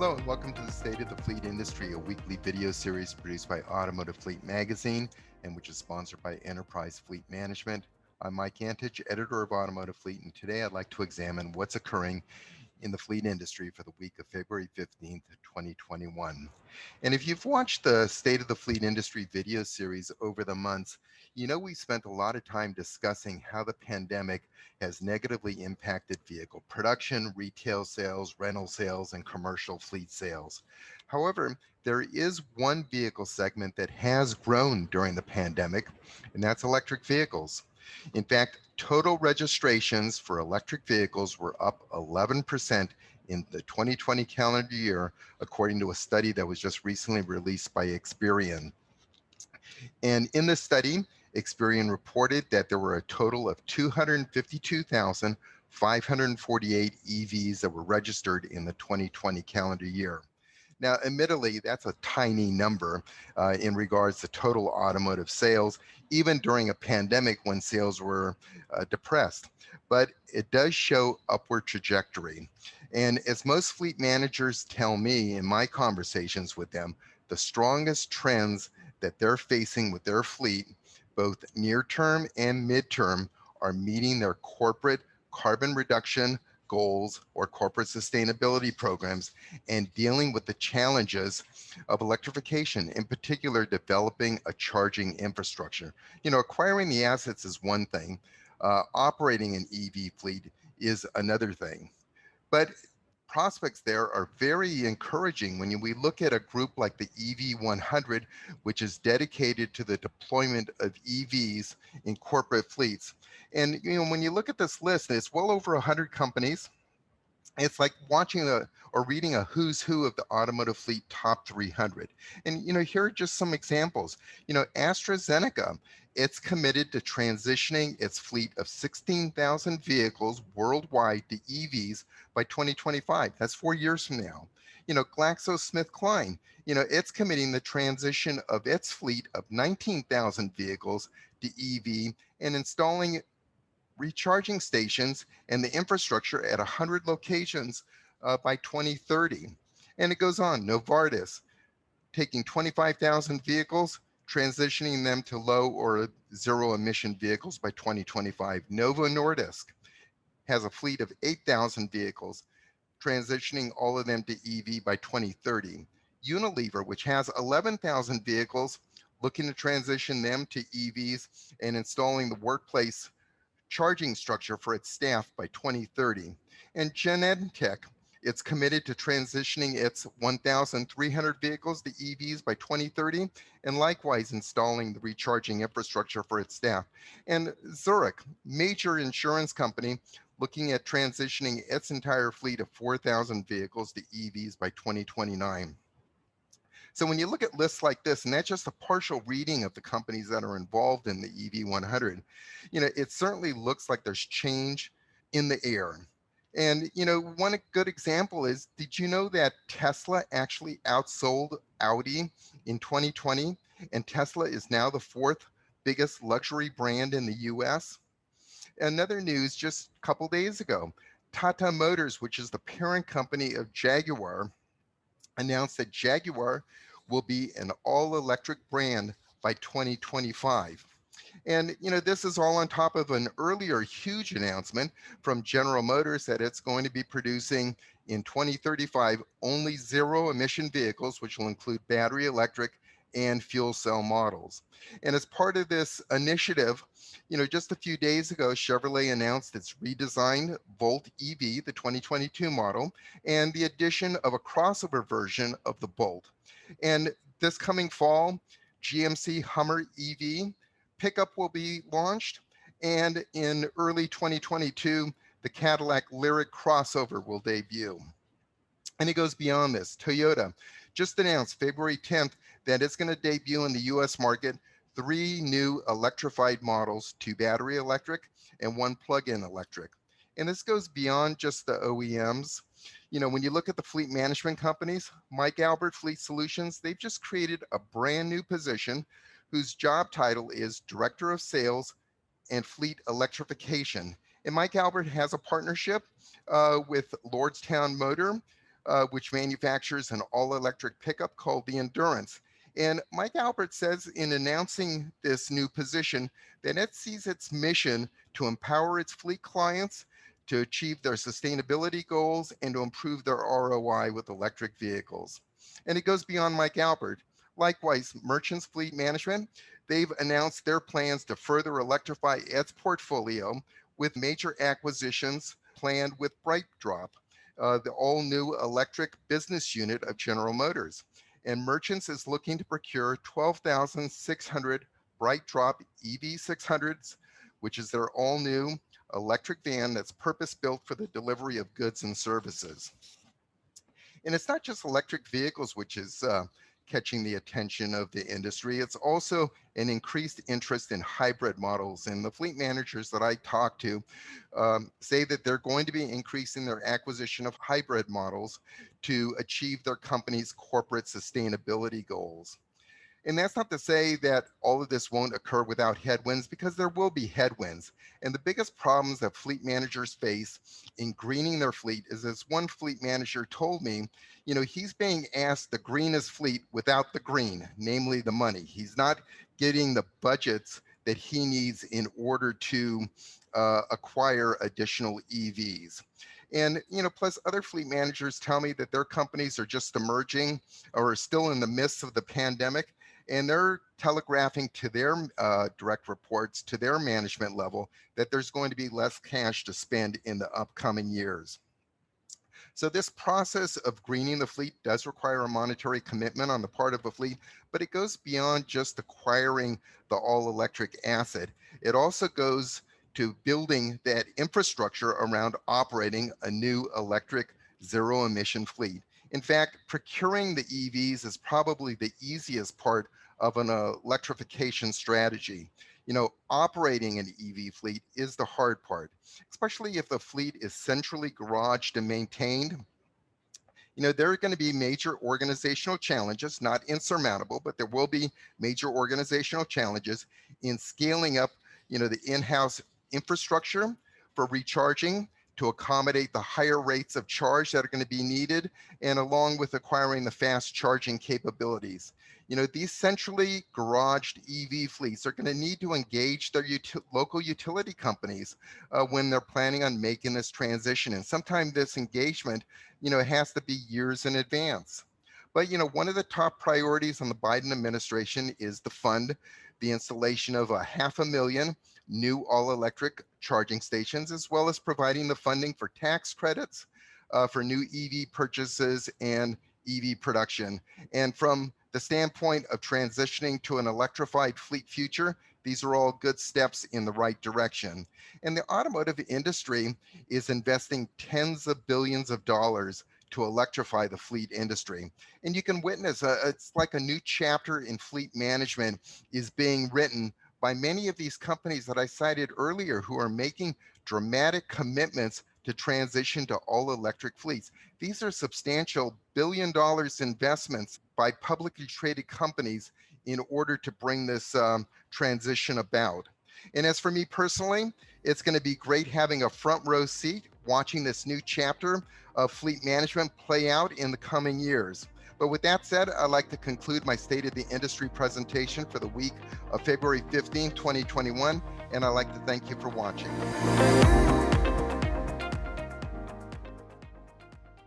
Hello and welcome to the State of the Fleet Industry, a weekly video series produced by Automotive Fleet magazine and which is sponsored by Enterprise Fleet Management. I'm Mike Antich, editor of Automotive Fleet, and today I'd like to examine what's occurring in the fleet industry for the week of February 15th, 2021. And if you've watched the State of the Fleet Industry video series over the months, you know we spent a lot of time discussing how the pandemic has negatively impacted vehicle production, retail sales, rental sales, and commercial fleet sales. However, there is one vehicle segment that has grown during the pandemic, and that's electric vehicles. In fact, total registrations for electric vehicles were up 11% in the 2020 calendar year, according to a study that was just recently released by Experian. And in this study, Experian reported that there were a total of 252,548 EVs that were registered in the 2020 calendar year. Now, admittedly, that's a tiny number in regards to total automotive sales, even during a pandemic when sales were depressed. But it does show upward trajectory. And as most fleet managers tell me in my conversations with them, the strongest trends that they're facing with their fleet, both near term and midterm, are meeting their corporate carbon reduction goals or corporate sustainability programs and dealing with the challenges of electrification, in particular developing a charging infrastructure. You know, acquiring the assets is one thing, operating an EV fleet is another thing. But prospects there are very encouraging when we look at a group like the EV 100, which is dedicated to the deployment of EVs in corporate fleets. And you know, when you look at this list, it's well over 100 companies. It's like watching or reading a who's who of the automotive fleet top 300. And you know, here are just some examples. You know, AstraZeneca, it's committed to transitioning its fleet of 16,000 vehicles worldwide to EVs by 2025. That's 4 years from now. You know, GlaxoSmithKline, you know, it's committing the transition of its fleet of 19,000 vehicles to EV and installing recharging stations and the infrastructure at 100 locations by 2030. And it goes on. Novartis, taking 25,000 vehicles, transitioning them to low or zero emission vehicles by 2025. Novo Nordisk has a fleet of 8,000 vehicles, transitioning all of them to EV by 2030. Unilever, which has 11,000 vehicles, looking to transition them to EVs and installing the workplace charging structure for its staff by 2030. And Genentech, it's committed to transitioning its 1,300 vehicles to EVs by 2030, and likewise installing the recharging infrastructure for its staff. And Zurich, major insurance company, looking at transitioning its entire fleet of 4,000 vehicles to EVs by 2029. So when you look at lists like this, and that's just a partial reading of the companies that are involved in the EV 100, you know, it certainly looks like there's change in the air. And, you know, one good example is, did you know that Tesla actually outsold Audi in 2020? And Tesla is now the fourth biggest luxury brand in the US. Another news just a couple days ago, Tata Motors, which is the parent company of Jaguar, announced that Jaguar will be an all-electric brand by 2025. And you know, this is all on top of an earlier huge announcement from General Motors that it's going to be producing in 2035 only zero emission vehicles, which will include battery electric and fuel cell models. And as part of this initiative, you know, just a few days ago, Chevrolet announced its redesigned Volt EV, the 2022 model, and the addition of a crossover version of the Bolt. And this coming fall, GMC Hummer EV pickup will be launched, and in early 2022, the Cadillac Lyriq crossover will debut. And it goes beyond this. Toyota just announced February 10th that it's going to debut in the US market 3 new electrified models, 2 battery electric and 1 plug-in electric. And this goes beyond just the OEMs. You know, when you look at the fleet management companies, Mike Albert Fleet Solutions, they've just created a brand new position whose job title is Director of Sales and Fleet Electrification. And Mike Albert has a partnership with Lordstown Motor, which manufactures an all-electric pickup called the Endurance. And Mike Albert says in announcing this new position that it sees its mission to empower its fleet clients to achieve their sustainability goals and to improve their ROI with electric vehicles. And it goes beyond Mike Albert. Likewise, Merchants Fleet Management, they've announced their plans to further electrify its portfolio with major acquisitions planned with BrightDrop, the all-new electric business unit of General Motors. And Merchants is looking to procure 12,600 BrightDrop EV600s, which is their all-new electric van that's purpose-built for the delivery of goods and services. And it's not just electric vehicles which is catching the attention of the industry. It's also an increased interest in hybrid models. And the fleet managers that I talk to say that they're going to be increasing their acquisition of hybrid models to achieve their company's corporate sustainability goals. And that's not to say that all of this won't occur without headwinds, because there will be headwinds. And the biggest problems that fleet managers face in greening their fleet is, as one fleet manager told me, he's being asked the greenest fleet without the green, namely the money. He's not getting the budgets that he needs in order to acquire additional EVs. And, plus other fleet managers tell me that their companies are just emerging or are still in the midst of the pandemic, and they're telegraphing to their direct reports, to their management level, that there's going to be less cash to spend in the upcoming years. So this process of greening the fleet does require a monetary commitment on the part of a fleet, but it goes beyond just acquiring the all-electric asset. It also goes to building that infrastructure around operating a new electric zero-emission fleet. In fact, procuring the EVs is probably the easiest part of an electrification strategy. Operating an EV fleet is the hard part, especially if the fleet is centrally garaged and maintained. There are going to be major organizational challenges, not insurmountable, but there will be major organizational challenges in scaling up, the in-house infrastructure for recharging to accommodate the higher rates of charge that are going to be needed, and along with acquiring the fast charging capabilities. These centrally garaged EV fleets are going to need to engage their local utility companies when they're planning on making this transition. And sometimes this engagement, has to be years in advance. But, one of the top priorities on the Biden administration is to fund the installation of 500,000 new all-electric charging stations, as well as providing the funding for tax credits for new EV purchases and EV production. And from the standpoint of transitioning to an electrified fleet future, these are all good steps in the right direction. And the automotive industry is investing tens of billions of dollars to electrify the fleet industry. And you can witness, it's like a new chapter in fleet management is being written by many of these companies that I cited earlier, who are making dramatic commitments to transition to all electric fleets. These are substantial billion-dollar investments by publicly traded companies in order to bring this transition about. And as for me personally, it's going to be great having a front row seat watching this new chapter of fleet management play out in the coming years. But with that said, I'd like to conclude my State of the Industry presentation for the week of February 15, 2021, and I'd like to thank you for watching.